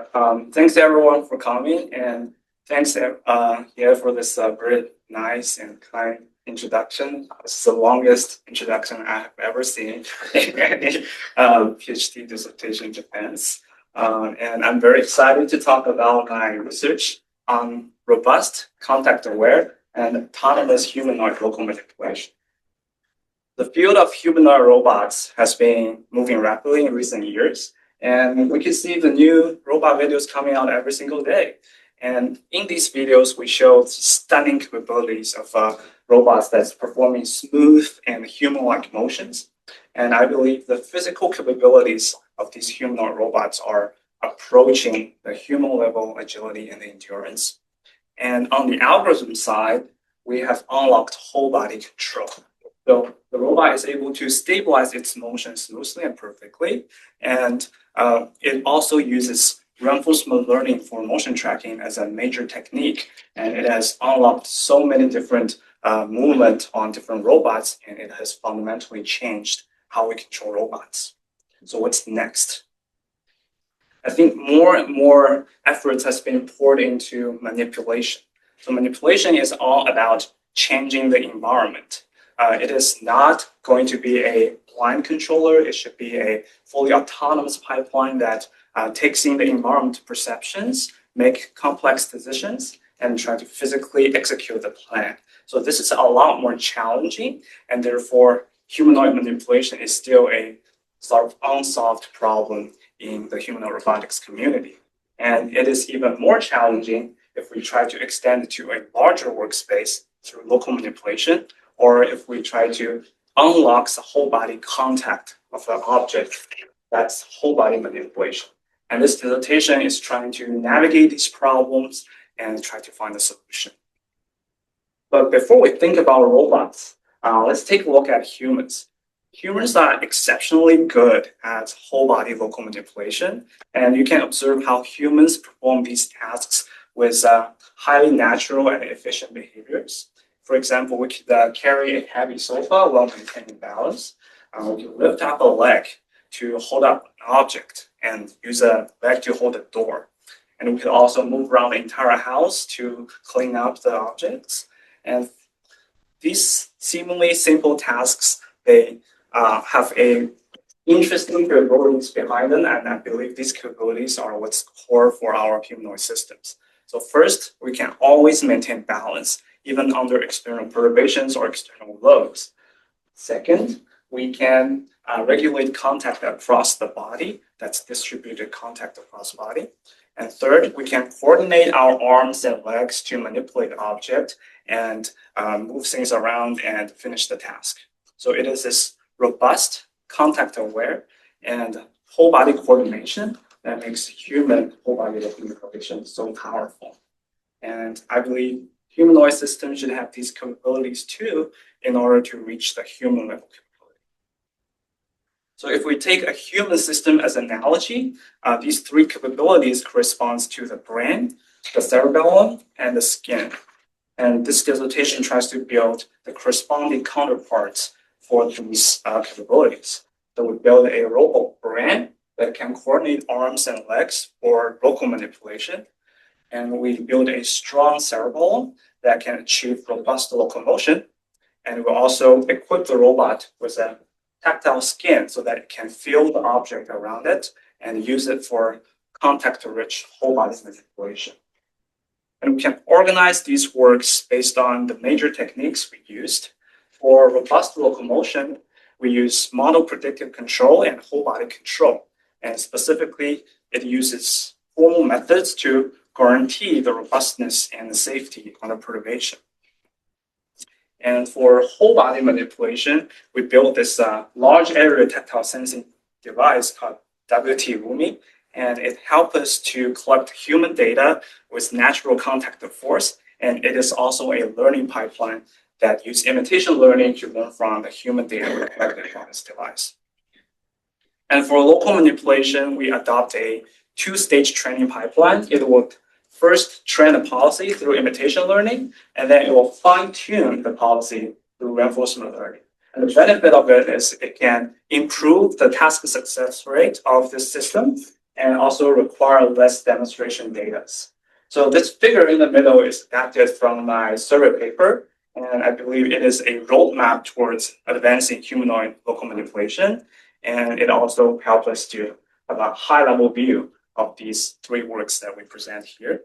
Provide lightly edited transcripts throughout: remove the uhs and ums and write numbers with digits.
start. Thanks everyone for coming, and thanks for this very nice and kind introduction. It's the longest introduction I have ever seen in any PhD dissertation defense. And I'm very excited to talk about my research on robust, contact-aware, and autonomous humanoid local manipulation. The field of humanoid robots has been moving rapidly in recent years, and we can see the new robot videos coming out every single day. And in these videos, we show stunning capabilities of robots that's performing smooth and human-like motions. And I believe the physical capabilities of these humanoid robots are approaching the human-level agility and endurance. And on the algorithm side, we have unlocked whole-body control. So the robot is able to stabilize its motion smoothly and perfectly. And it also uses reinforcement learning for motion tracking as a major technique. And it has unlocked so many different movement on different robots, and it has fundamentally changed how we control robots. So what's next? I think more and more efforts has been poured into manipulation. So manipulation is all about changing the environment. It is not going to be a blind controller. It should be a fully autonomous pipeline that takes in the environment perceptions, make complex decisions, and try to physically execute the plan. So this is a lot more challenging, and therefore humanoid manipulation is still a sort of unsolved problem in the humanoid robotics community. And it is even more challenging if we try to extend it to a larger workspace through local manipulation, or if we try to unlock the whole body contact of an object, that's whole body manipulation. And this dissertation is trying to navigate these problems and try to find a solution. But before we think about robots, let's take a look at humans. Humans are exceptionally good at whole body local manipulation, and you can observe how humans perform these tasks with highly natural and efficient behaviors. For example, we could carry a heavy sofa while maintaining balance. We can lift up a leg to hold up an object and use a leg to hold a door. And we could also move around the entire house to clean up the objects. And these seemingly simple tasks, they have a interesting capabilities behind them, and I believe these capabilities are what's core for our humanoid systems. So first, we can always maintain balance, even under external perturbations or external loads. Second, we can regulate contact across the body, that's distributed contact across the body. And third, we can coordinate our arms and legs to manipulate the object and move things around and finish the task. So it is this robust, contact-aware, and whole body coordination that makes human whole body manipulation so powerful. And I believe humanoid systems should have these capabilities too in order to reach the human level capability. So if we take a human system as an analogy, these three capabilities correspond to the brain, the cerebellum, and the skin. And this dissertation tries to build the corresponding counterparts for these capabilities. So we build a robot brain that can coordinate arms and legs for local manipulation. And we build a strong cerebellum that can achieve robust locomotion. And we also equip the robot with a tactile skin so that it can feel the object around it and use it for contact-rich whole body manipulation. And we can organize these works based on the major techniques we used. For robust locomotion, we use model predictive control and whole body control. And specifically, it uses formal methods to guarantee the robustness and the safety under perturbation. And for whole body manipulation, we built this large area tactile sensing device called WT-RUMI, and it helps us to collect human data with natural contact force. And it is also a learning pipeline that uses imitation learning to learn from the human data collected from this device. And for local manipulation, we adopt a two-stage training pipeline. It will first train the policy through imitation learning, and then it will fine-tune the policy through reinforcement learning. And the benefit of it is it can improve the task success rate of the system and also require less demonstration data. So this figure in the middle is adapted from my survey paper, and I believe it is a roadmap towards advancing humanoid local manipulation. And it also helps us to have a high-level view of these three works that we present here.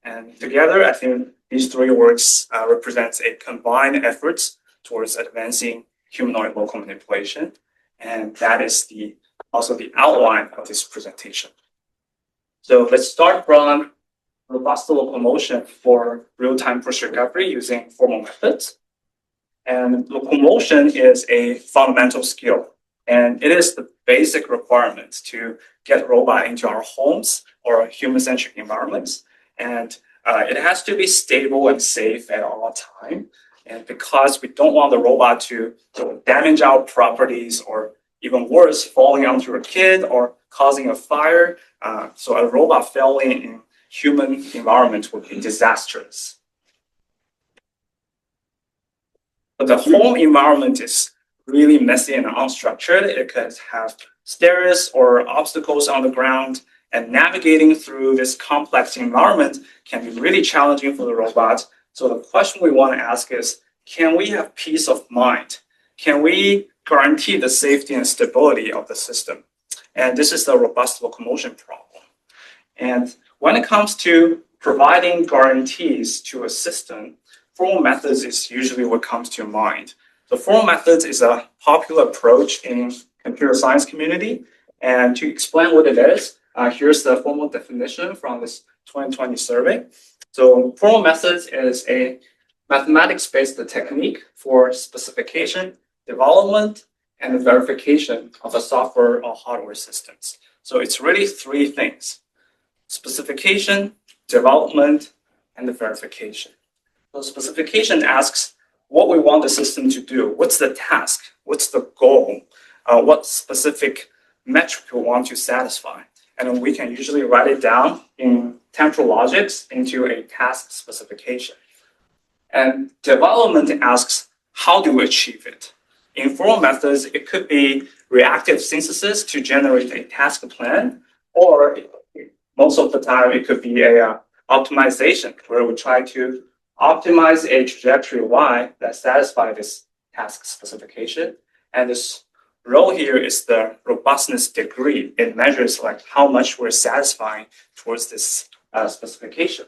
And together, I think these three works represents a combined efforts towards advancing humanoid local manipulation. And that is also the outline of this presentation. So let's start from robust locomotion for real-time push recovery using formal methods. And locomotion is a fundamental skill, and it is the basic requirement to get robot into our homes or human-centric environments. And it has to be stable and safe at all time. And because we don't want the robot to damage our properties or even worse, falling onto a kid or causing a fire. So a robot failing in human environment would be disastrous. But the home environment is really messy and unstructured. It could have stairs or obstacles on the ground, and navigating through this complex environment can be really challenging for the robot. So the question we want to ask is, can we have peace of mind? Can we guarantee the safety and stability of the system? And this is the robust locomotion problem. And when it comes to providing guarantees to a system, formal methods is usually what comes to mind. So formal methods is a popular approach in computer science community. And to explain what it is, here's the formal definition from this 2020 survey. So formal methods is a mathematics-based technique for specification, development, and verification of a software or hardware systems. So it's really three things: specification, development, and the verification. So specification asks what we want the system to do. What's the task? What's the goal? What specific metric we want to satisfy? And then we can usually write it down in temporal logics into a task specification. And development asks how do we achieve it? In formal methods, it could be reactive synthesis to generate a task plan, or most of the time it could be a optimization where we try to optimize a trajectory y that satisfies this task specification. And this row here is the robustness degree. It measures like how much we're satisfying towards this specification.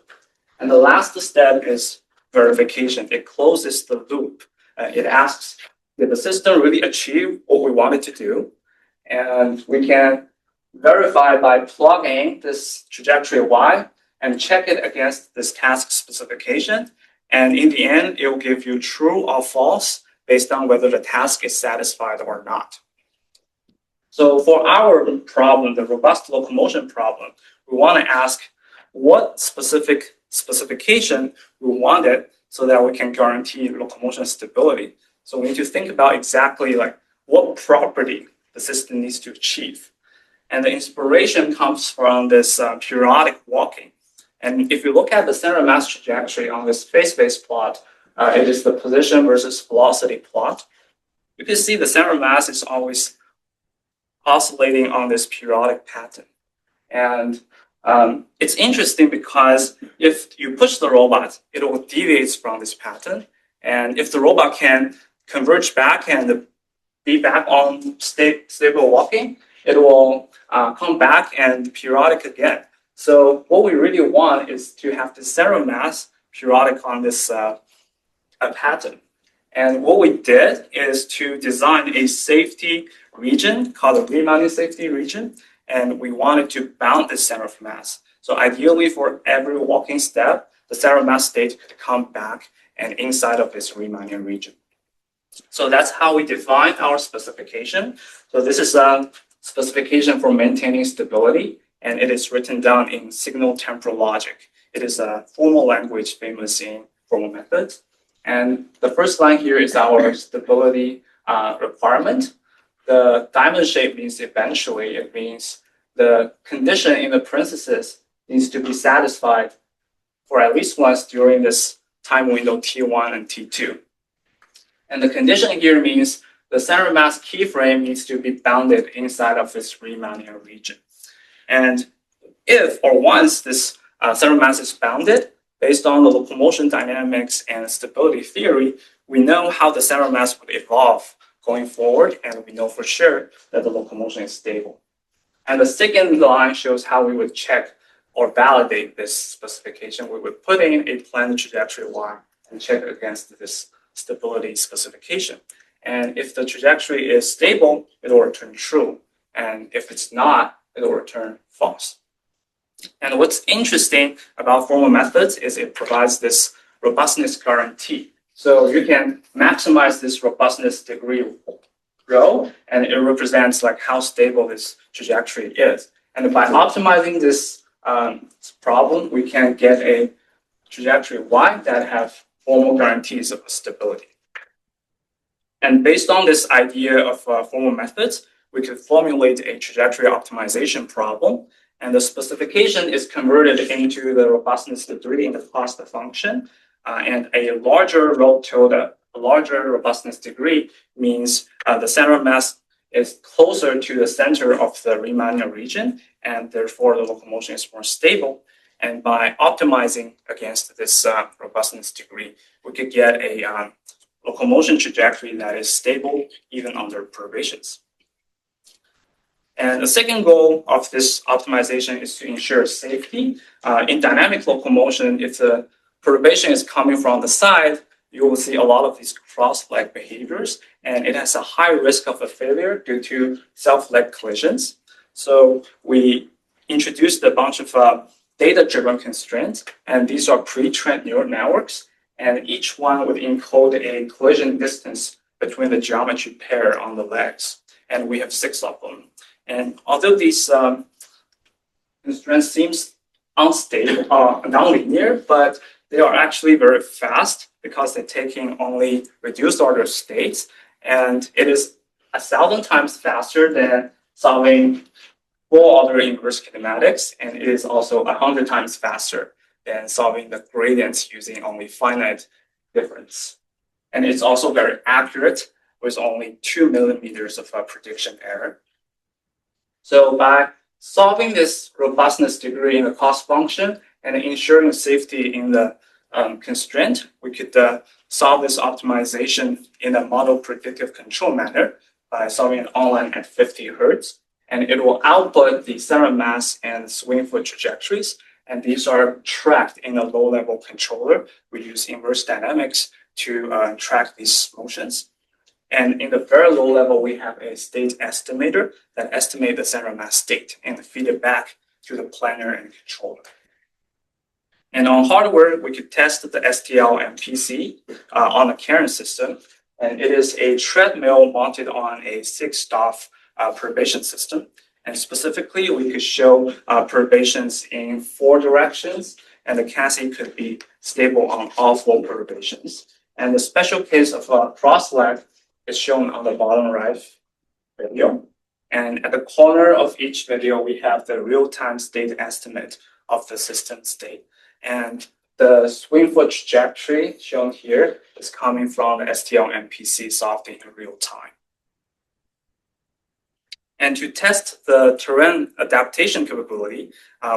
And the last step is verification. It closes the loop. It asks, did the system really achieve what we wanted to do? And we can verify by plugging this trajectory y and check it against this task specification. And in the end, it will give you true or false based on whether the task is satisfied or not. So for our problem, the robust locomotion problem, we want to ask what specific specification we wanted so that we can guarantee locomotion stability. So we need to think about exactly like what property the system needs to achieve. And the inspiration comes from this periodic walking. And if you look at the center of mass trajectory on this phase-space plot, it is the position versus velocity plot. You can see the center of mass is always oscillating on this periodic pattern. And it's interesting because if you push the robot, it will deviate from this pattern. And if the robot can converge back and be back on stable walking, it will come back and periodic again. So what we really want is to have the center of mass periodic on this pattern. And what we did is to design a safety region called the remounting safety region. And we wanted to bound the center of mass. So ideally for every walking step, the center of mass state could come back and inside of this remounting region. So that's how we define our specification. So this is a specification for maintaining stability, and it is written down in signal temporal logic. It is a formal language famous in formal methods. And the first line here is our stability requirement. The diamond shape means eventually. It means the condition in the parentheses needs to be satisfied for at least once during this time window T1 and T2. And the condition here means the center of mass keyframe needs to be bounded inside of this remounting region. And if or once this center mass is bounded, based on the locomotion dynamics and stability theory, we know how the center mass would evolve going forward, and we know for sure that the locomotion is stable. And the second line shows how we would check or validate this specification. We would put in a planned trajectory y and check against this stability specification. And if the trajectory is stable, it will return true. And if it's not, it will return false. And what's interesting about formal methods is it provides this robustness guarantee. So you can maximize this robustness degree rho, and it represents like how stable this trajectory is. And by optimizing this problem, we can get a trajectory y that have formal guarantees of stability. And based on this idea of formal methods, we could formulate a trajectory optimization problem. And the specification is converted into the robustness degree in the cost function. And a larger rho tilde, a larger robustness degree means the center of mass is closer to the center of the Riemannian region, and therefore the locomotion is more stable. And by optimizing against this robustness degree, we could get a locomotion trajectory that is stable even under perturbations. And the second goal of this optimization is to ensure safety. In dynamic locomotion, if the perturbation is coming from the side, you will see a lot of these cross-leg behaviors, and it has a high risk of a failure due to self-leg collisions. So we introduced a bunch of data-driven constraints, and these are pre-trained neural networks, and each one would encode a collision distance between the geometry pair on the legs, and we have 6 of them. And although these constraints seems unstable, nonlinear, but they are actually very fast because they're taking only reduced order states, and it is 1,000 times faster than solving full-order inverse kinematics, and it is also 100 times faster than solving the gradients using only finite difference. And it's also very accurate with only 2 millimeters of prediction error. So by solving this robustness degree in the cost function and ensuring safety in the constraint, we could solve this optimization in a model predictive control manner by solving it online at 50 Hertz. And it will output the center of mass and swing foot trajectories. And these are tracked in a low-level controller. We use inverse dynamics to track these motions. And in the very low level, we have a state estimator that estimates the center of mass state and feed it back to the planner and controller. And on hardware, we could test the STL and PC on a Karen system. And it is a treadmill mounted on a 6-stop perturbation system. And specifically, we could show perturbations in 4 directions, and the chassis could be stable on all 4 perturbations. And the special case of cross-leg is shown on the bottom right video. And at the corner of each video, we have the real-time state estimate of the system state. And the swing foot trajectory shown here is coming from the STL MPC solved in real time. And to test the terrain adaptation capability,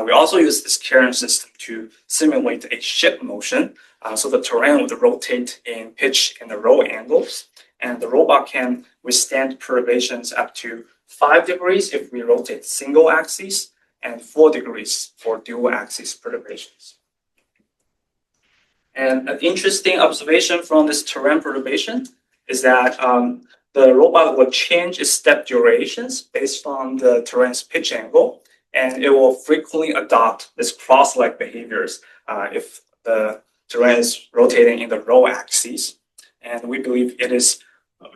we also use this Karen system to simulate a ship motion. So the terrain would rotate in pitch and the roll angles. And the robot can withstand perturbations up to 5 degrees if we rotate single axis and 4 degrees for dual axis perturbations. And an interesting observation from this terrain perturbation is that the robot will change its step durations based on the terrain's pitch angle, and it will frequently adopt this cross-leg behaviors if the terrain is rotating in the row axis. And we believe it is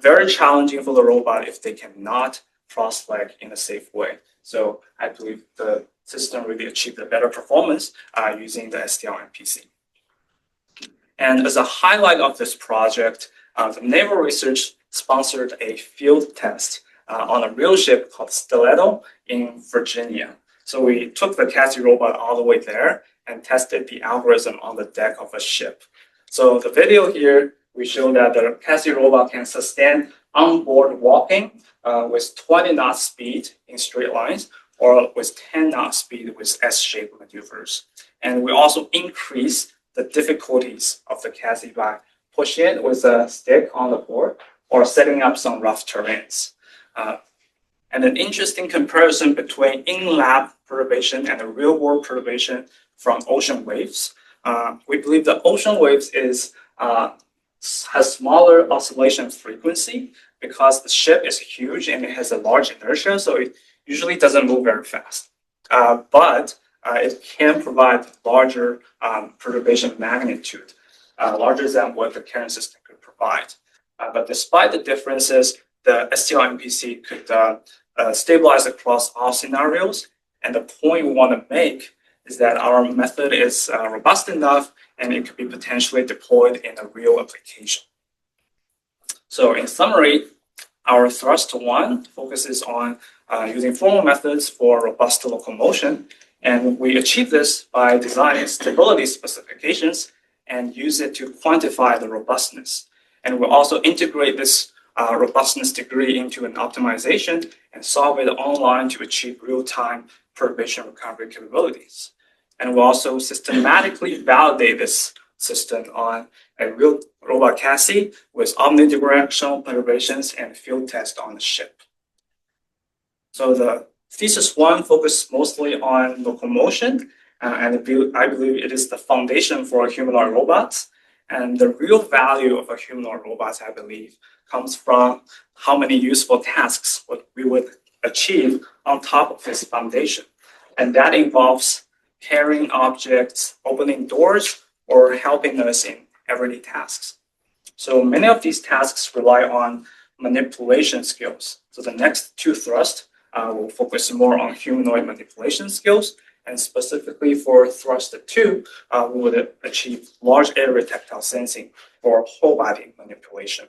very challenging for the robot if they cannot cross-leg in a safe way. So I believe the system really achieved a better performance using the STL MPC. And as a highlight of this project, the Naval Research sponsored a field test on a real ship called Stiletto in Virginia. So we took the Cassie robot all the way there and tested the algorithm on the deck of a ship. So the video here, we show that the Cassie robot can sustain onboard walking with 20 knot speed in straight lines or with 10 knot speed with S-shaped maneuvers. And we also increase the difficulties of the chassis by pushing it with a stick on the board or setting up some rough terrains. And an interesting comparison between in-lab perturbation and the real-world perturbation from ocean waves. We believe the ocean waves has smaller oscillation frequency because the ship is huge and it has a large inertia, so it usually doesn't move very fast. But it can provide larger perturbation magnitude, larger than what the current system could provide. But despite the differences, the STL-MPC could stabilize across all scenarios. And the point we want to make is that our method is robust enough and it could be potentially deployed in a real application. So in summary, our thrust one focuses on using formal methods for robust locomotion. And we achieve this by designing stability specifications and use it to quantify the robustness. And we'll also integrate this robustness degree into an optimization and solve it online to achieve real-time perturbation recovery capabilities. And we'll also systematically validate this system on a real robot chassis with omnidirectional perturbations and field test on the ship. So the thesis one focused mostly on locomotion, and I believe it is the foundation for humanoid robots. And the real value of a humanoid robot, I believe, comes from how many useful tasks we would achieve on top of this foundation. And that involves carrying objects, opening doors, or helping us in everyday tasks. So many of these tasks rely on manipulation skills. So the next two thrusts will focus more on humanoid manipulation skills. And specifically for thrust 2, we would achieve large area tactile sensing for whole body manipulation.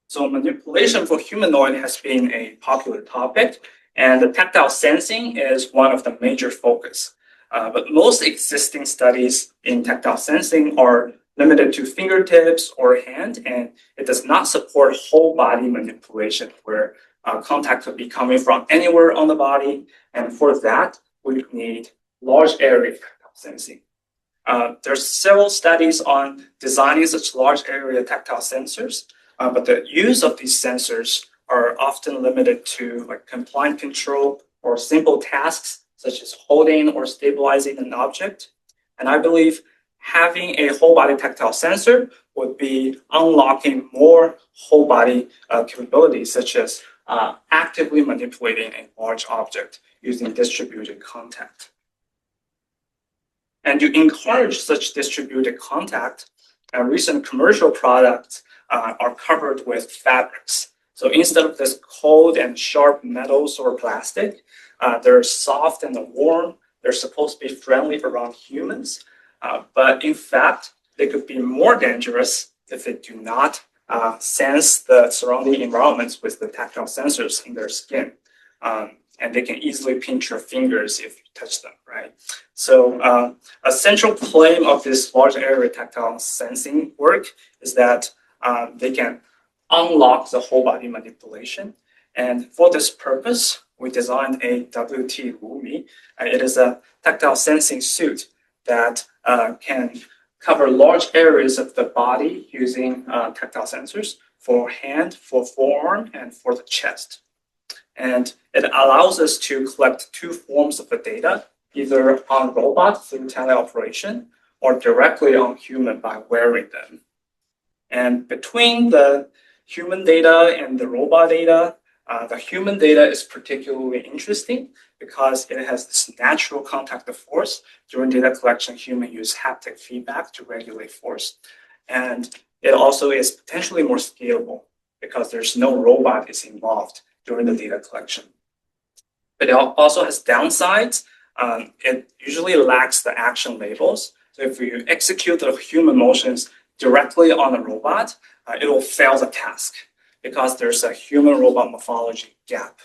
So manipulation for humanoid has been a popular topic, and the tactile sensing is one of the major focus. But most existing studies in tactile sensing are limited to fingertips or hand, and it does not support whole body manipulation where contact could be coming from anywhere on the body. And for that, we need large area tactile sensing. There's several studies on designing such large area tactile sensors, but the use of these sensors are often limited to like compliant control or simple tasks such as holding or stabilizing an object. And I believe having a whole body tactile sensor would be unlocking more whole body capabilities, such as actively manipulating a large object using distributed contact. And to encourage such distributed contact, recent commercial products are covered with fabrics. So instead of this cold and sharp metals or plastic, they're soft and warm. They're supposed to be friendly around humans, but in fact, they could be more dangerous if they do not sense the surrounding environments with the tactile sensors in their skin. And they can easily pinch your fingers if you touch them, right? So a central claim of this large area tactile sensing work is that they can unlock the whole body manipulation. And for this purpose, we designed a WT Rumi. It is a tactile sensing suit that can cover large areas of the body using tactile sensors for hand, for forearm, and for the chest. And it allows us to collect two forms of the data, either on robot through teleoperation or directly on human by wearing them. And between the human data and the robot data, the human data is particularly interesting because it has this natural contact force. During data collection, humans use haptic feedback to regulate force. And it also is potentially more scalable because there's no robot is involved during the data collection. But it also has downsides. It usually lacks the action labels. So if you execute the human motions directly on a robot, it will fail the task because there's a human-robot morphology gap.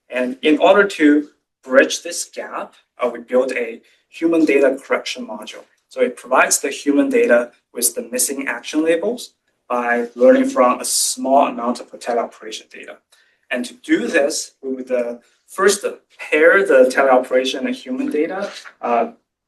And in order to bridge this gap, we built a human data correction module. So it provides the human data with the missing action labels by learning from a small amount of teleoperation data. And to do this, we would first pair the teleoperation and human data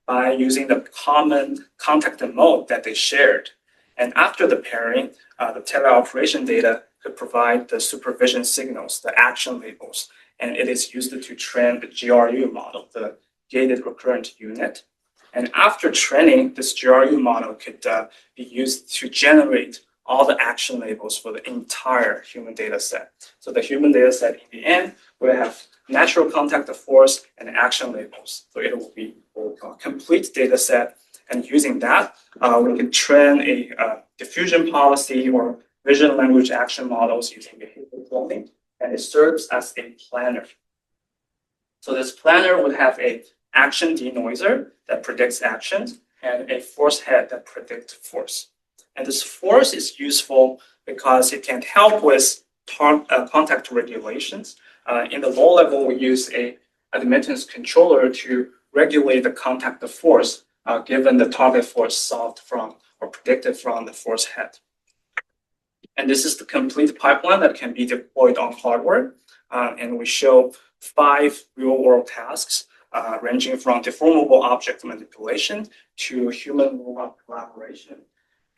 by using the common contact mode that they shared. And after the pairing, the teleoperation data could provide the supervision signals, the action labels, and it is used to train the GRU model, the gated recurrent unit. And after training, this GRU model could be used to generate all the action labels for the entire human data set. So the human data set in the end will have natural contact force and action labels. So it will be what we call a complete data set. And using that, we can train a diffusion policy or vision language action models using behavioral cloning, and it serves as a planner. So this planner would have a action denoiser that predicts actions and a force head that predicts force. And this force is useful because it can help with contact regulations. In the low level, we use a admittance controller to regulate the contact force given the target force solved from or predicted from the force head. And this is the complete pipeline that can be deployed on hardware. And we show 5 real-world tasks ranging from deformable object manipulation to human-robot collaboration.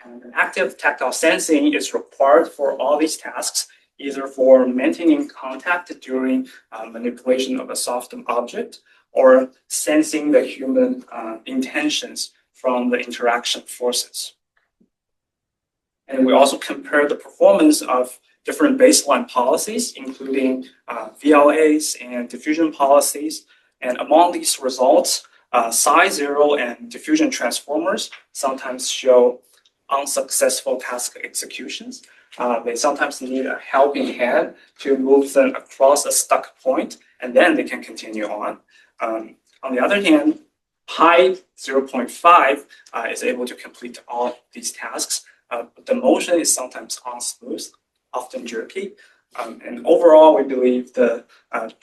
And active tactile sensing is required for all these tasks, either for maintaining contact during manipulation of a soft object or sensing the human intentions from the interaction forces. And we also compare the performance of different baseline policies, including VLAs and diffusion policies. And among these results, psi0 and diffusion transformers sometimes show unsuccessful task executions. They sometimes need a helping hand to move them across a stuck point, and then they can continue on. On the other hand, pi 0.5 is able to complete all these tasks. But the motion is sometimes unsmooth, often jerky. And overall, we believe the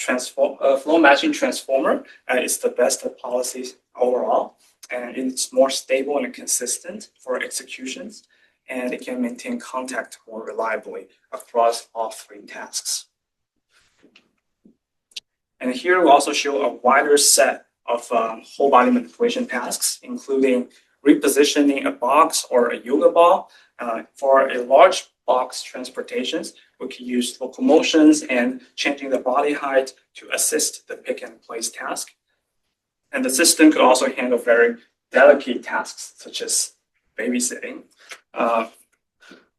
flow matching transformer is the best policy overall. And it's more stable and consistent for executions. And it can maintain contact more reliably across all 3 tasks. And here we also show a wider set of whole body manipulation tasks, including repositioning a box or a yoga ball. For a large box transportations, we can use locomotions and changing the body height to assist the pick and place task. And the system could also handle very delicate tasks, such as babysitting.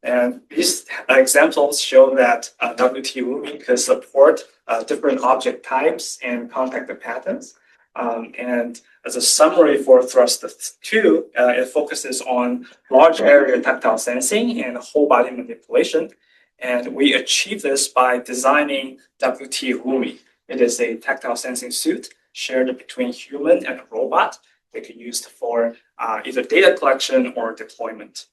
And these examples show that WT-Umi could support different object types and contact patterns. And as a summary for thrust 2, it focuses on large area tactile sensing and whole body manipulation. And we achieve this by designing WT-Umi. It is a tactile sensing suit shared between human and robot. They can be used for either data collection or deployment.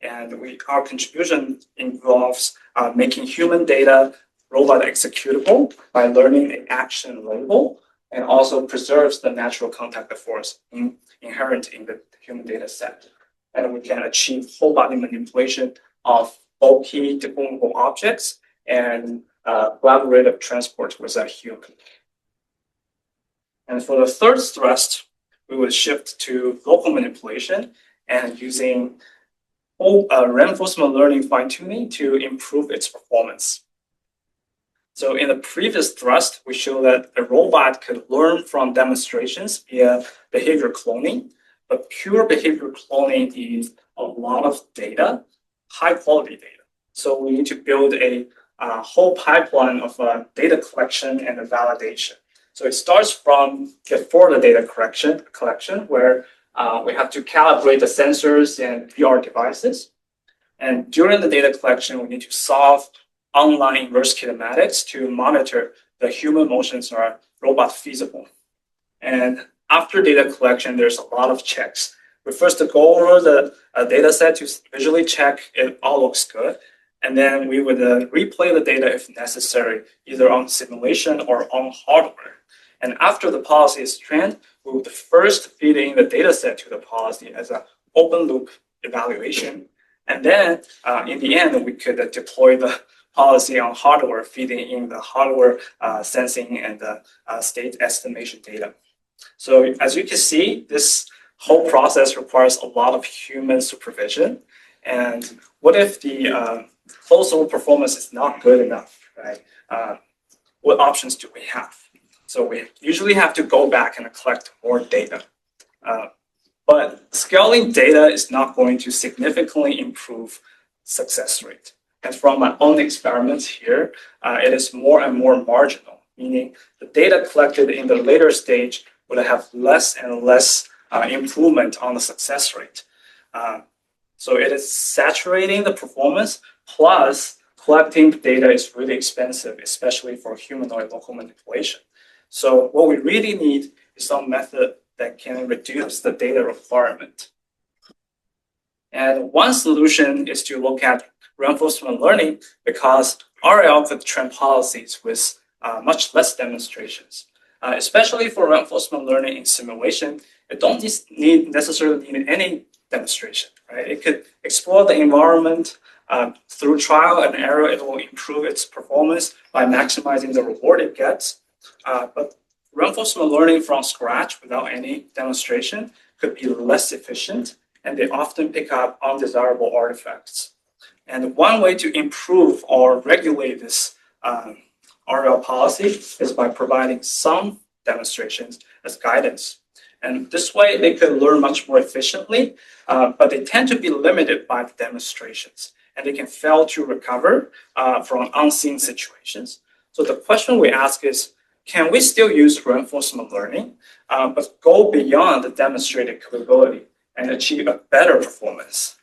And our contribution involves making human data robot executable by learning an action label, and also preserves the natural contact force inherent in the human data set. And we can achieve whole body manipulation of bulky deformable objects and collaborative transport with a human. And for the third thrust, we will shift to local manipulation and using reinforcement learning fine-tuning to improve its performance. So in the previous thrust, we showed that a robot could learn from demonstrations via behavior cloning, but pure behavior cloning needs a lot of data, high quality data. So we need to build a whole pipeline of data collection and validation. So it starts from before the data collection where we have to calibrate the sensors and VR devices. And during the data collection, we need to solve online inverse kinematics to monitor the human motions are robot feasible. And after data collection, there's a lot of checks. We first go over the data set to visually check if all looks good. And then we would replay the data if necessary, either on simulation or on hardware. And after the policy is trained, we would first feed in the data set to the policy as an open loop evaluation. And then in the end, we could deploy the policy on hardware feeding in the hardware sensing and the state estimation data. So as you can see, this whole process requires a lot of human supervision. And what if the closed-loop performance is not good enough, right? What options do we have? So we usually have to go back and collect more data. But scaling data is not going to significantly improve success rate. And from my own experiments here, it is more and more marginal, meaning the data collected in the later stage would have less and less improvement on the success rate. So it is saturating the performance, plus collecting data is really expensive, especially for humanoid local manipulation. So what we really need is some method that can reduce the data requirement. And one solution is to look at reinforcement learning, because RL could train policies with much less demonstrations. Especially for reinforcement learning in simulation, it don't necessarily need any demonstration, right? It could explore the environment through trial and error. It will improve its performance by maximizing the reward it gets. But reinforcement learning from scratch without any demonstration could be less efficient, and they often pick up undesirable artifacts. And one way to improve or regulate this RL policy is by providing some demonstrations as guidance. And this way, they could learn much more efficiently, but they tend to be limited by the demonstrations, and they can fail to recover from unseen situations. So the question we ask is, can we still use reinforcement learning, but go beyond the demonstrated capability and achieve a better performance?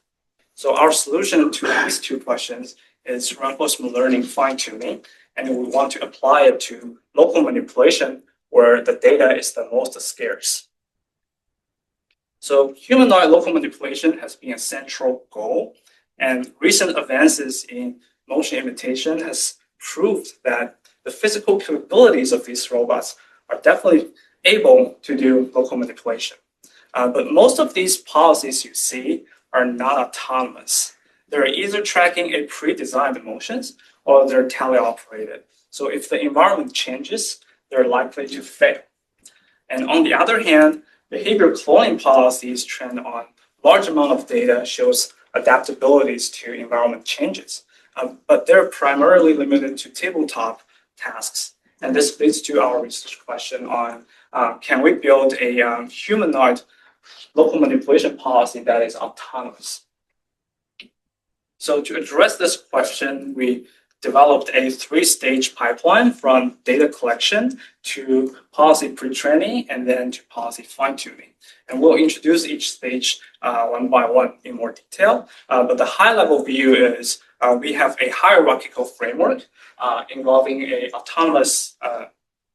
So our solution to these two questions is reinforcement learning fine-tuning, and we want to apply it to local manipulation where the data is the most scarce. So humanoid local manipulation has been a central goal, and recent advances in motion imitation has proved that the physical capabilities of these robots are definitely able to do local manipulation. But most of these policies you see are not autonomous. They're either tracking a pre-designed motions or they're teleoperated. So if the environment changes, they're likely to fail. And on the other hand, behavior cloning policies trained on large amount of data shows adaptabilities to environment changes. But they're primarily limited to tabletop tasks. And this leads to our research question on, can we build a humanoid local manipulation policy that is autonomous? So to address this question, we developed a 3-stage pipeline from data collection to policy pre-training and then to policy fine-tuning. And we'll introduce each stage one by one in more detail. But the high-level view is we have a hierarchical framework involving an autonomous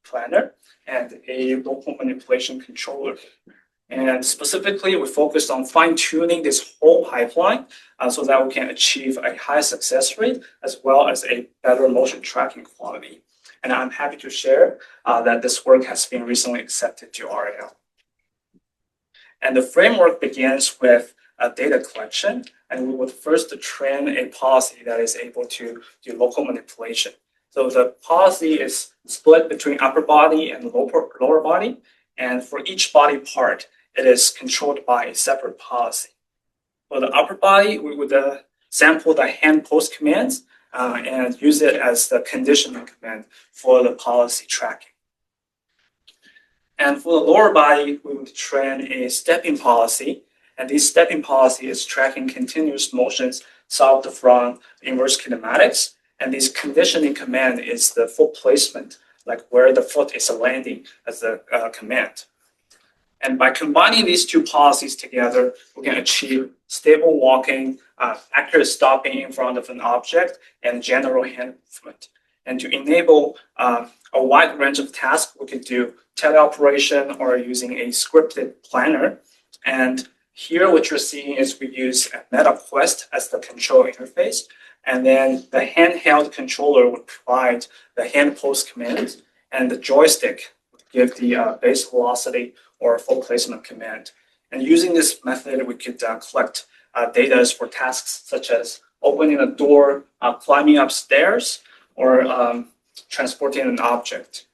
planner and a local manipulation controller. And specifically, we focused on fine-tuning this whole pipeline so that we can achieve a high success rate as well as a better motion tracking quality. And I'm happy to share that this work has been recently accepted to RAL. And the framework begins with data collection, and we would first train a policy that is able to do local manipulation. So the policy is split between upper body and lower body, and for each body part, it is controlled by a separate policy. For the upper body, we would sample the hand post commands and use it as the conditioning command for the policy tracking. And for the lower body, we would train a stepping policy, and this stepping policy is tracking continuous motions solved from inverse kinematics, and this conditioning command is the foot placement, like where the foot is landing as the command. And by combining these two policies together, we can achieve stable walking, accurate stopping in front of an object, and general hand movement. And to enable a wide range of tasks, we could do teleoperation or using a scripted planner. And here what you're seeing is we use a MetaQuest as the control interface. And then the handheld controller would provide the hand post command, and the joystick would give the base velocity or foot placement command. And using this method, we could collect data for tasks such as opening a door, climbing upstairs, or transporting an object.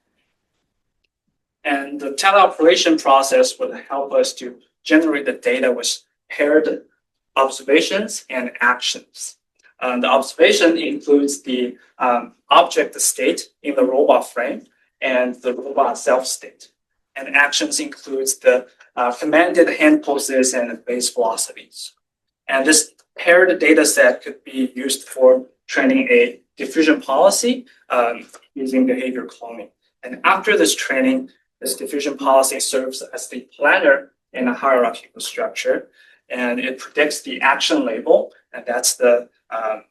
And the teleoperation process would help us to generate the data with paired observations and actions. The observation includes the object state in the robot frame and the robot self state. And actions includes the commanded hand poses and base velocities. And this paired data set could be used for training a diffusion policy using behavior cloning. And after this training, this diffusion policy serves as the planner in a hierarchical structure, and it predicts the action label, and that's the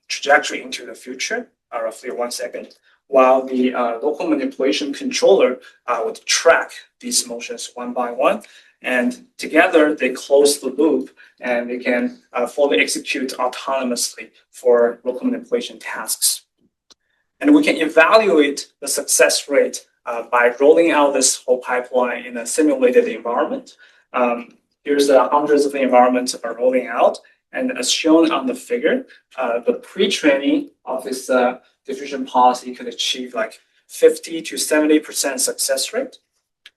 trajectory into the future, roughly 1 second, while the local manipulation controller would track these motions one by one, and together they close the loop, and they can fully execute autonomously for local manipulation tasks. And we can evaluate the success rate by rolling out this whole pipeline in a simulated environment. Here's the hundreds of environments are rolling out. And as shown on the figure, the pre-training of this diffusion policy could achieve like 50 to 70% success rate.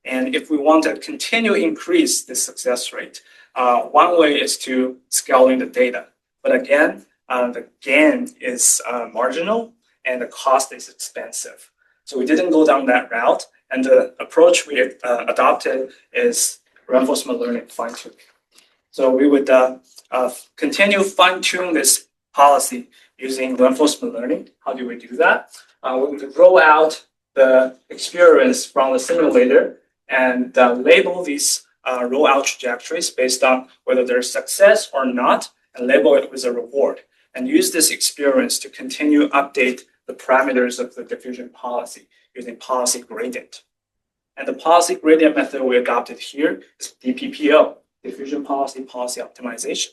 And if we want to continue increase this success rate, one way is to scaling the data. But again, the gain is marginal and the cost is expensive. So we didn't go down that route. And the approach we adopted is reinforcement learning fine-tuning. So we would continue fine-tune this policy using reinforcement learning. How do we do that? We could roll out the experience from the simulator and label these rollout trajectories based on whether there's success or not, and label it with a reward. And use this experience to continue update the parameters of the diffusion policy using policy gradient. And the policy gradient method we adopted here is DPPO, diffusion policy optimization.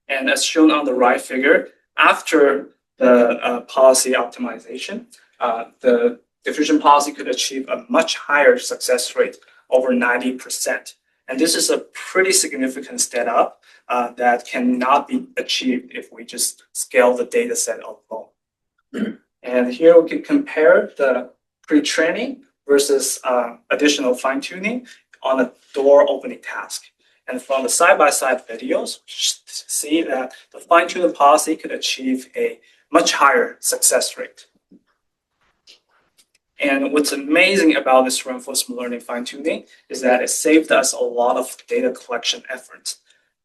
And as shown on the right figure, after the policy optimization, the diffusion policy could achieve a much higher success rate, over 90%. And this is a pretty significant step up that cannot be achieved if we just scale the data set alone. And here we can compare the pre-training versus additional fine-tuning on a door opening task. And from the side-by-side videos, we see that the fine-tuning policy could achieve a much higher success rate. And what's amazing about this reinforcement learning fine-tuning is that it saved us a lot of data collection efforts.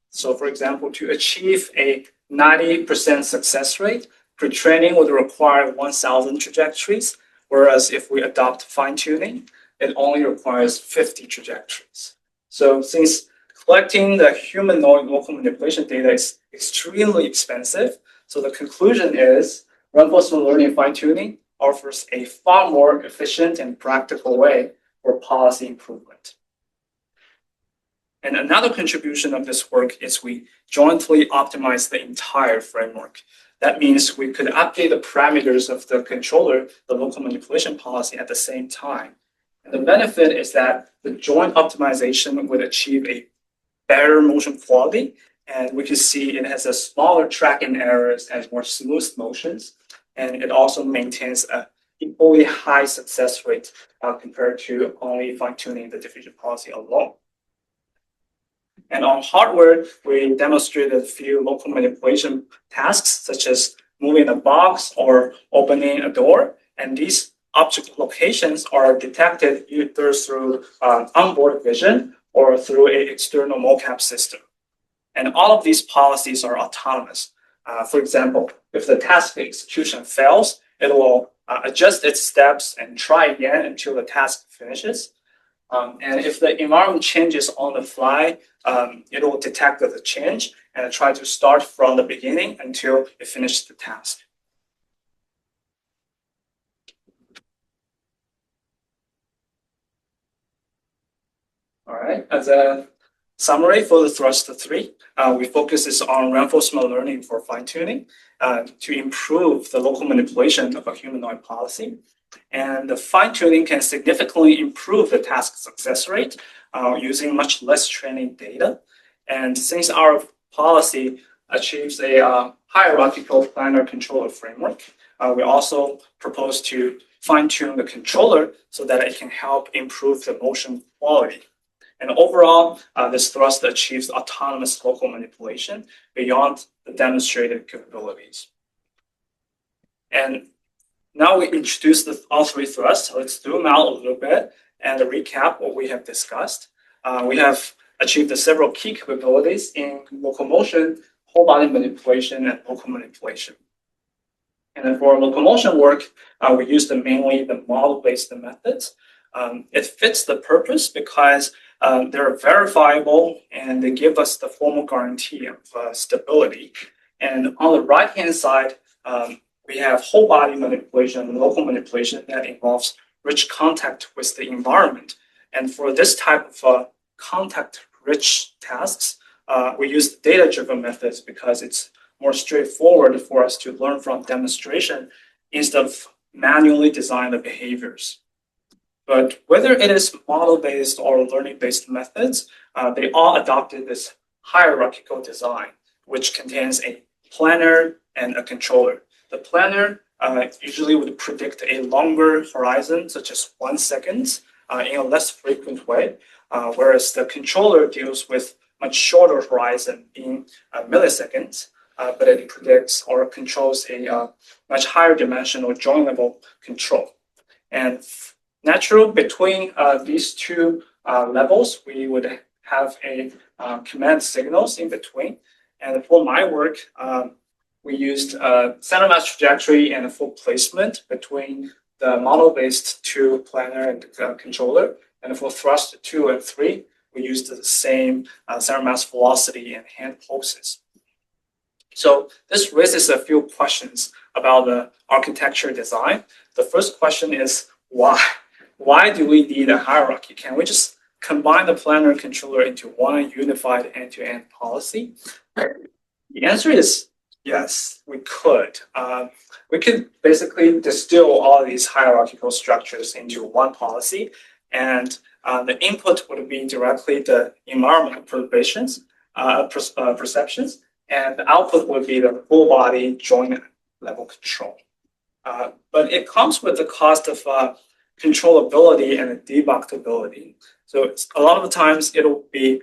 So for example, to achieve a 90% success rate, pre-training would require 1,000 trajectories, whereas if we adopt fine-tuning, it only requires 50 trajectories. So since collecting the humanoid local manipulation data is extremely expensive, so the conclusion is reinforcement learning fine-tuning offers a far more efficient and practical way for policy improvement. And another contribution of this work is we jointly optimize the entire framework. That means we could update the parameters of the controller, the local manipulation policy at the same time. And the benefit is that the joint optimization would achieve a better motion quality, and we can see it has a smaller tracking errors and more smooth motions. And it also maintains a equally high success rate compared to only fine-tuning the diffusion policy alone. And on hardware, we demonstrated a few local manipulation tasks, such as moving a box or opening a door. And these object locations are detected either through onboard vision or through an external mocap system. And all of these policies are autonomous. For example, if the task execution fails, it will adjust its steps and try again until the task finishes. And if the environment changes on the fly, it will detect the change and try to start from the beginning until it finishes the task. All right, as a summary for the thrust 3, we focus on reinforcement learning for fine-tuning to improve the local manipulation of a humanoid policy. And the fine-tuning can significantly improve the task success rate using much less training data. And since our policy achieves a hierarchical planar controller framework. We also propose to fine-tune the controller so that it can help improve the motion quality. And overall, this thrust achieves autonomous local manipulation beyond the demonstrated capabilities. And now we introduce all three thrusts. Let's zoom out a little bit and recap what we have discussed. We have achieved several key capabilities in locomotion, whole body manipulation, and local manipulation. And then for locomotion work, we used mainly the model-based methods. It fits the purpose because they're verifiable and they give us the formal guarantee of stability. And on the right-hand side, we have whole body manipulation and local manipulation that involves rich contact with the environment. And for this type of contact-rich tasks, we use data-driven methods because it's more straightforward for us to learn from demonstration instead of manually design the behaviors. But whether it is model-based or learning-based methods, they all adopted this hierarchical design, which contains a planner and a controller. The planner usually would predict a longer horizon, such as 1 second, in a less frequent way, whereas the controller deals with much shorter horizon, being milliseconds, but it predicts or controls a much higher dimensional joint level control. And natural between these two levels, we would have a command signals in between. And for my work, we used center mass trajectory and full placement between the model-based two planner and controller. And for thrust 2 and 3, we used the same center mass velocity and hand pulses. So this raises a few questions about the architecture design. The first question is why? Why do we need a hierarchy? Can we just combine the planner and controller into one unified end-to-end policy? The answer is yes, we could. We could basically distill all these hierarchical structures into one policy, and the input would be directly the environmental perceptions, and the output would be the full body joint level control. But it comes with the cost of controllability and debuggability. So a lot of the times it'll be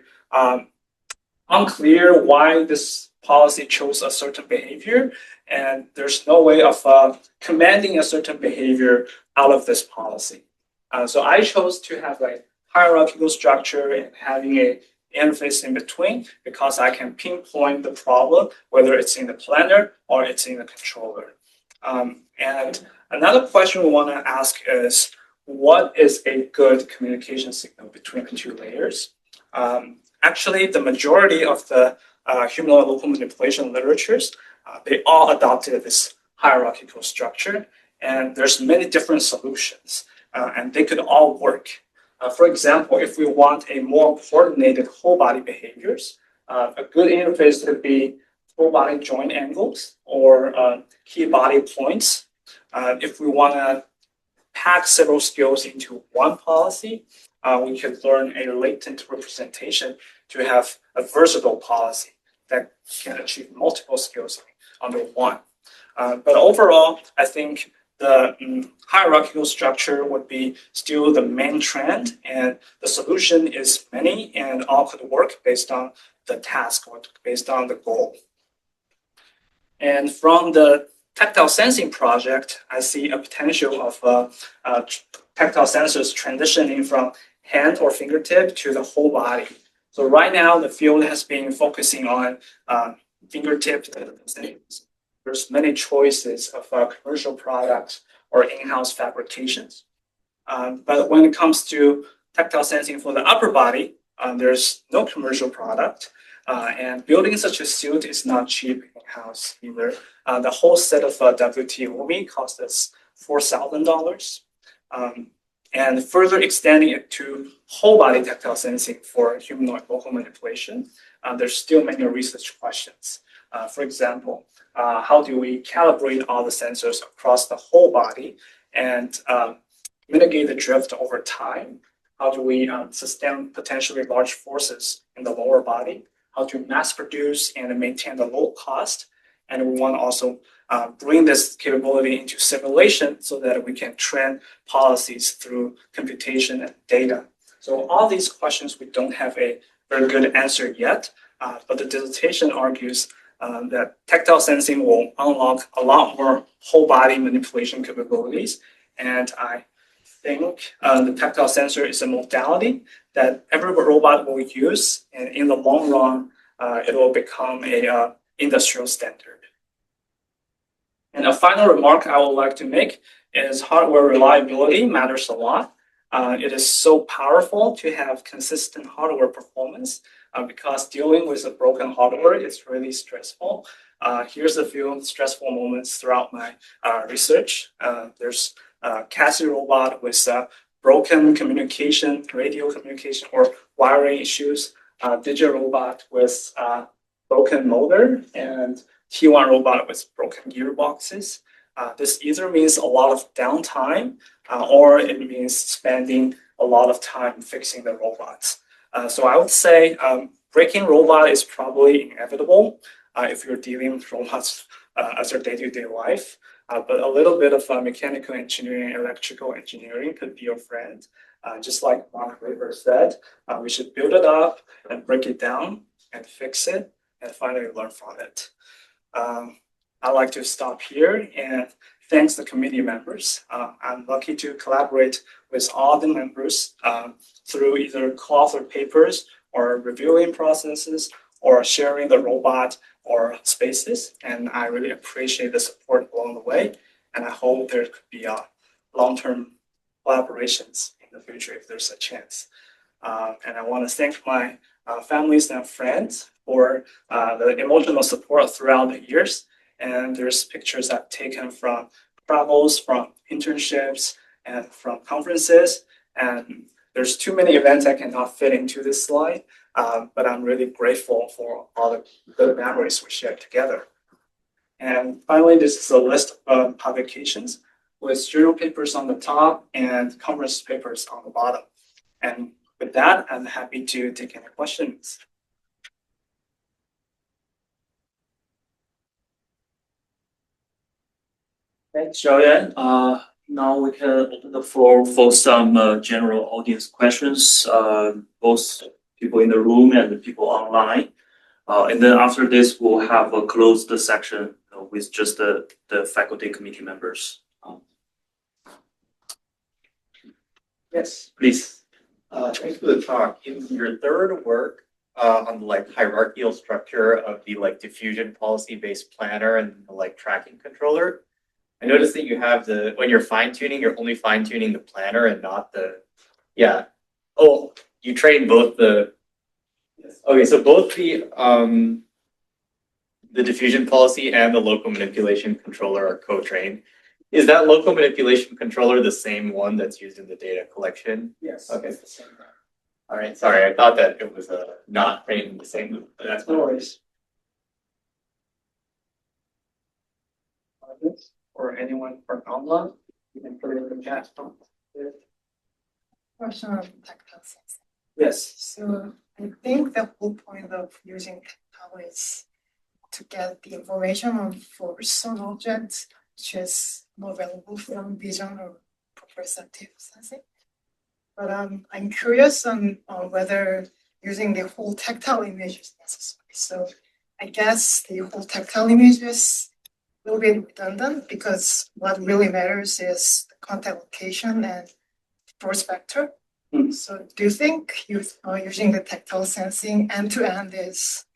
unclear why this policy chose a certain behavior, and there's no way of commanding a certain behavior out of this policy. So I chose to have a hierarchical structure and having a interface in between because I can pinpoint the problem, whether it's in the planner or it's in the controller. And another question we want to ask is, what is a good communication signal between the two layers? Actually, the majority of the humanoid local manipulation literatures, they all adopted this hierarchical structure, and there's many different solutions, and they could all work. For example, if we want a more coordinated whole body behaviors, a good interface could be full body joint angles or key body points. If we want to pack several skills into one policy, we could learn a latent representation to have a versatile policy that can achieve multiple skills under one. But overall, I think the hierarchical structure would be still the main trend, and the solution is many and all could work based on the task or based on the goal. And from the tactile sensing project, I see a potential of tactile sensors transitioning from hand or fingertip to the whole body. So right now, the field has been focusing on fingertip sensors. There's many choices of commercial products or in-house fabrications. But when it comes to tactile sensing for the upper body, there's no commercial product. And building such a suit is not cheap in-house either. The whole set of WT-OMI costs us $4,000. And further extending it to whole body tactile sensing for humanoid local manipulation, there's still many research questions. For example, how do we calibrate all the sensors across the whole body and mitigate the drift over time? How do we sustain potentially large forces in the lower body? how to mass produce and maintain the low cost. And we want to also bring this capability into simulation so that we can train policies through computation and data. So all these questions, we don't have a very good answer yet, but the dissertation argues that tactile sensing will unlock a lot more whole body manipulation capabilities. And I think the tactile sensor is a modality that every robot will use, and in the long run, it will become a industrial standard. And a final remark I would like to make is hardware reliability matters a lot. It is so powerful to have consistent hardware performance because dealing with a broken hardware is really stressful. Here's a few stressful moments throughout my research. There's a Cassie robot with broken communication, radio communication, or wiring issues, Digi robot with broken motor, and T1 robot with broken gearboxes. This either means a lot of downtime or it means spending a lot of time fixing the robots. So I would say breaking robot is probably inevitable if you're dealing with robots as your day-to-day life. But a little bit of mechanical engineering, electrical engineering could be your friend. Just like Mark Weber said, we should build it up and break it down and fix it and finally learn from it. I'd like to stop here and thanks the committee members. I'm lucky to collaborate with all the members through either co-author papers or reviewing processes or sharing the robot or spaces. And I really appreciate the support along the way. And I hope there could be long-term collaborations in the future if there's a chance. And I want to thank my families and friends for the emotional support throughout the years. And there's pictures I've taken from travels, from internships, and from conferences. And there's too many events I cannot fit into this slide, but I'm really grateful for all the good memories we shared together. And finally, this is a list of publications with journal papers on the top and conference papers on the bottom. And with that, I'm happy to take any questions. Thanks, Zhaoyuan. Now we can open the floor for some general audience questions, both people in the room and the people online. And then after this, we'll have a closed section with just the faculty committee members. Yes, please. Thanks for the talk. In your third work on the hierarchical structure of the diffusion policy-based planner and the tracking controller, I noticed that you have when you're fine-tuning, you're only fine-tuning the planner and not you train both okay, so both the diffusion policy and the loco-manipulation controller are co-trained. Is that loco-manipulation controller the same one that's used in the data collection? Yes. Okay. It's the same one. All right. Sorry, I thought that it was not trained in the same. But that's no worries. Or anyone from online, you can put it in the chat. Question on tactile sensing. Yes. So I think the whole point of using tactile is to get the information on force on objects, which is more available from vision or proprioceptive sensing. But I'm curious on whether using the whole tactile image is necessary. So I guess the whole tactile image is a little bit redundant because what really matters is the contact location and force vector. So do you think using the tactile sensing end-to-end is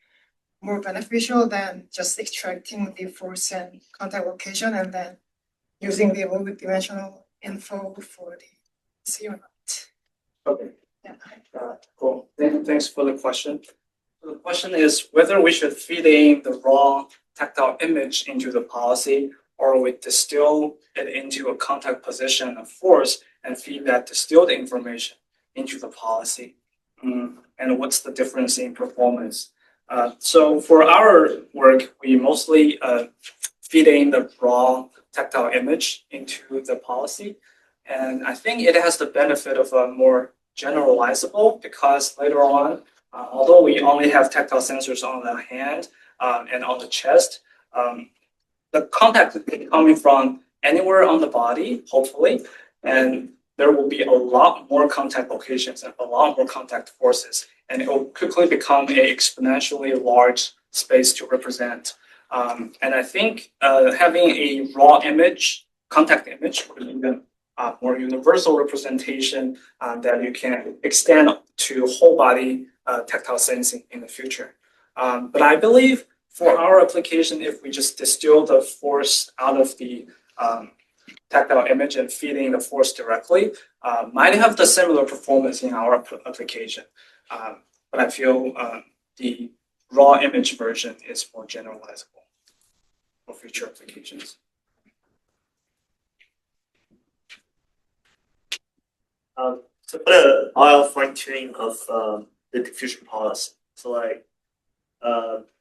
more beneficial than just extracting the force and contact location and then using the multi-dimensional info for the C or not? Okay. Yeah. Cool. Thanks for the question. The question is whether we should feed in the raw tactile image into the policy, or we distill it into a contact position of force and feed that distilled information into the policy. And what's the difference in performance? So for our work, we mostly feed in the raw tactile image into the policy. And I think it has the benefit of a more generalizable because later on Although we only have tactile sensors on the hand and on the chest, the contact could be coming from anywhere on the body, hopefully, and there will be a lot more contact locations and a lot more contact forces, and it will quickly become an exponentially large space to represent. And I think having a raw image, contact image, or even more universal representation that you can extend to whole body tactile sensing in the future. But I believe for our application, if we just distill the force out of the tactile image and feeding the force directly, might have the similar performance in our application. But I feel the raw image version is more generalizable for future applications. So for the RL fine-tuning of the diffusion policy, so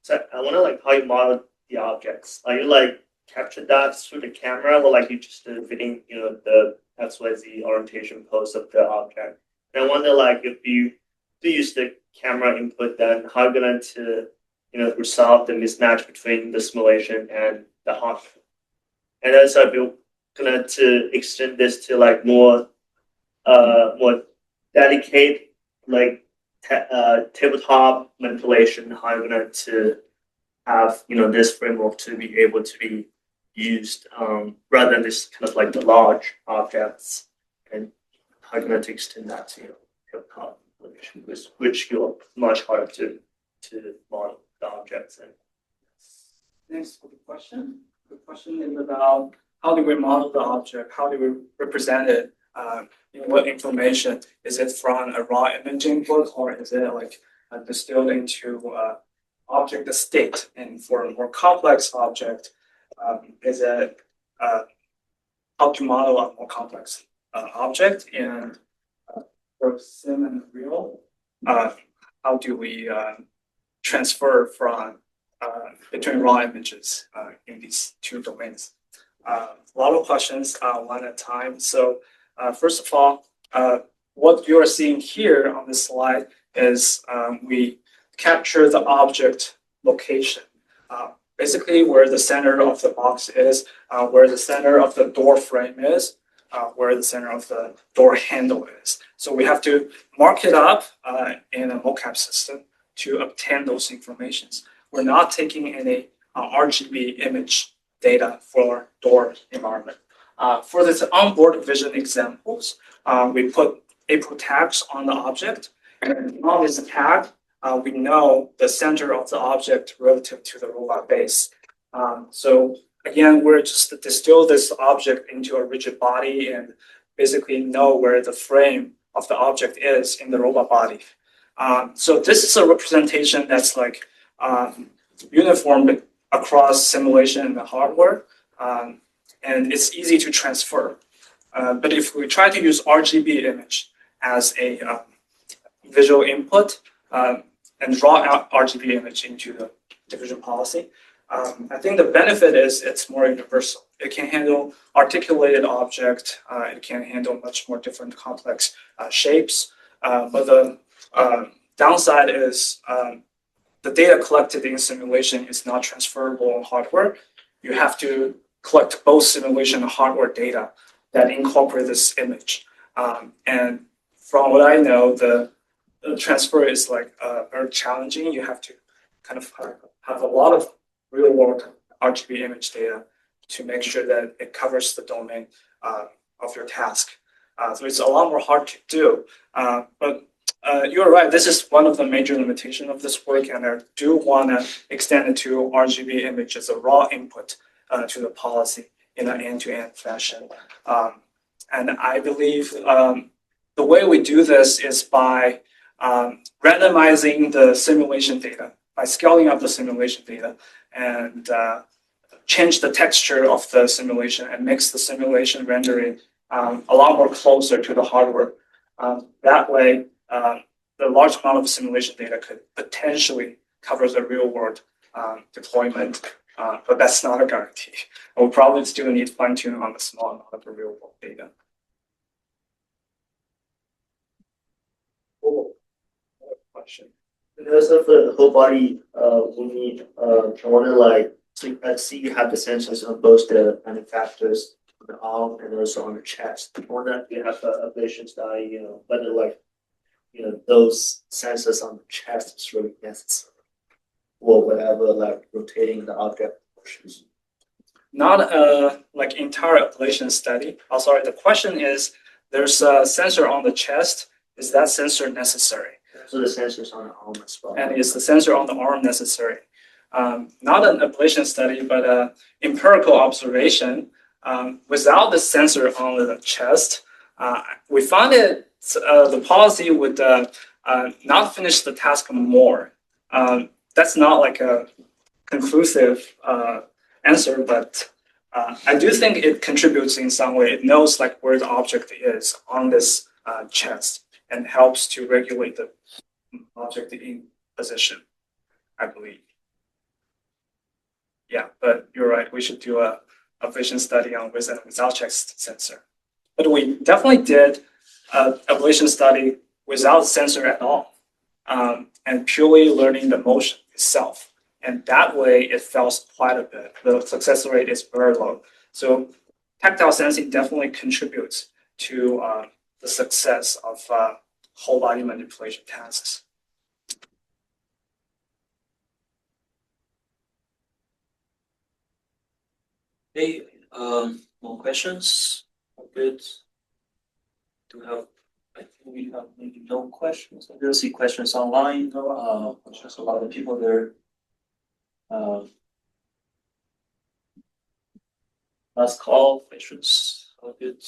so I wonder how you model the objects. Are you capture that through the camera, or you just fitting the XYZ orientation pose of the object? And I wonder if you do use the camera input, then how are you going to resolve the mismatch between the simulation and the hardware? And also if you're going to extend this to more delicate tabletop manipulation, how are you going to have this framework to be able to be used rather than this the large objects, and how are you going to extend that to tabletop manipulation, which you're much harder to model the objects in. Thanks for the question. The question is about how do we model the object? How do we represent it? What information? Is it from a raw image input, or is it distilled into object state? And for a more complex object, is it how to model a more complex object? And for sim and real, how do we transfer from between raw images in these two domains? A lot of questions, one at a time. So first of all, what you are seeing here on this slide is we capture the object location. Basically where the center of the box is, where the center of the door frame is, where the center of the door handle is. So we have to mark it up in a mocap system to obtain those informations. We're not taking any RGB image data for door environment. For this onboard vision examples, we put April tags on the object, and on this tag, we know the center of the object relative to the robot base. So again, we're just to distill this object into a rigid body and basically know where the frame of the object is in the robot body. So this is a representation that's uniform across simulation and the hardware, and it's easy to transfer. But if we try to use RGB image as a visual input and draw out RGB image into the diffusion policy, I think the benefit is it's more universal. It can handle articulated object. It can handle much more different complex shapes. But the downside is the data collected in simulation is not transferable on hardware. You have to collect both simulation and hardware data that incorporate this image. And from what I know, the transfer is very challenging. You have to kind of have a lot of real world RGB image data to make sure that it covers the domain of your task. So it's a lot more hard to do. But you're right, this is one of the major limitations of this work, and I do want to extend it to RGB image as a raw input to the policy in an end-to-end fashion. And I believe the way we do this is by randomizing the simulation data, by scaling up the simulation data and change the texture of the simulation and makes the simulation rendering a lot more closer to the hardware. That way, the large amount of simulation data could potentially cover the real world deployment, but that's not a guarantee. We'll probably still need fine-tuning on the small amount of the real world data. Cool. Question. Because of the whole body, we need, I want to like, so I see you have the sensors on both the manufacturers, on the arm and also on the chest. On that, you have a ablation study, whether like, those sensors on the chest is really necessary. Or whatever, like rotating the object portions. Not a like entire ablation study. Oh, sorry. The question is, there's a sensor on the chest. Is that sensor necessary? So the sensors on the arm as well. And is the sensor on the arm necessary? Not an ablation study, but empirical observation. Without the sensor on the chest, we found that the policy would not finish the task more. That's not like a conclusive answer, but I do think it contributes in some way. It knows like where the object is on this chest and helps to regulate the object in position, I believe. Yeah, but you're right. We should do a vision study on with and without chest sensor. But we definitely did a ablation study without sensor at all, and purely learning the motion itself. And that way it fails quite a bit. The success rate is very low. So tactile sensing definitely contributes to the success of whole body manipulation tasks. Hey, more questions? Good. Do we have? I think we have maybe no questions. I don't see questions online. Just a lot of people there. Last call questions. All good.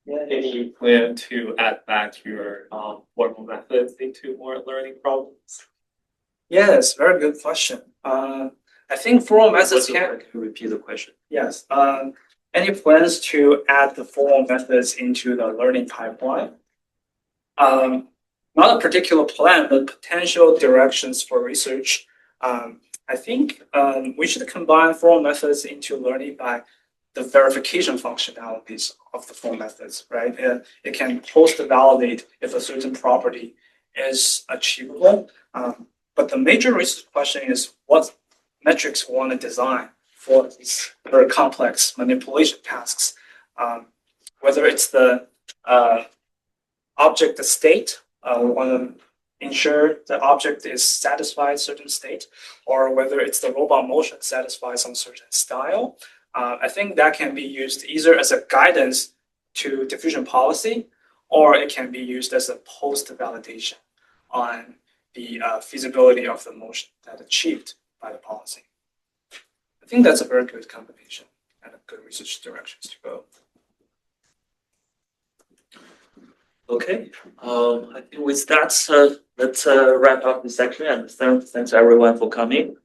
Yeah, any plan to add back your formal methods into more learning problems? Yes, very good question. I think formal methods can. Can you repeat the question? Yes. Any plans to add the formal methods into the learning pipeline? Not a particular plan, but potential directions for research. I think we should combine formal methods into learning by the verification functionalities of the formal methods, right? It can post-validate if a certain property is achievable. But the major research question is what metrics we want to design for these very complex manipulation tasks. Whether it's the object state, we want to ensure the object is satisfied certain state, or whether it's the robot motion satisfies some certain style. I think that can be used either as a guidance to diffusion policy, or it can be used as a post-validation on the feasibility of the motion that achieved by the policy. I think that's a very good combination and a good research directions to go. Okay. I think with that, let's wrap up the section and thanks everyone for coming.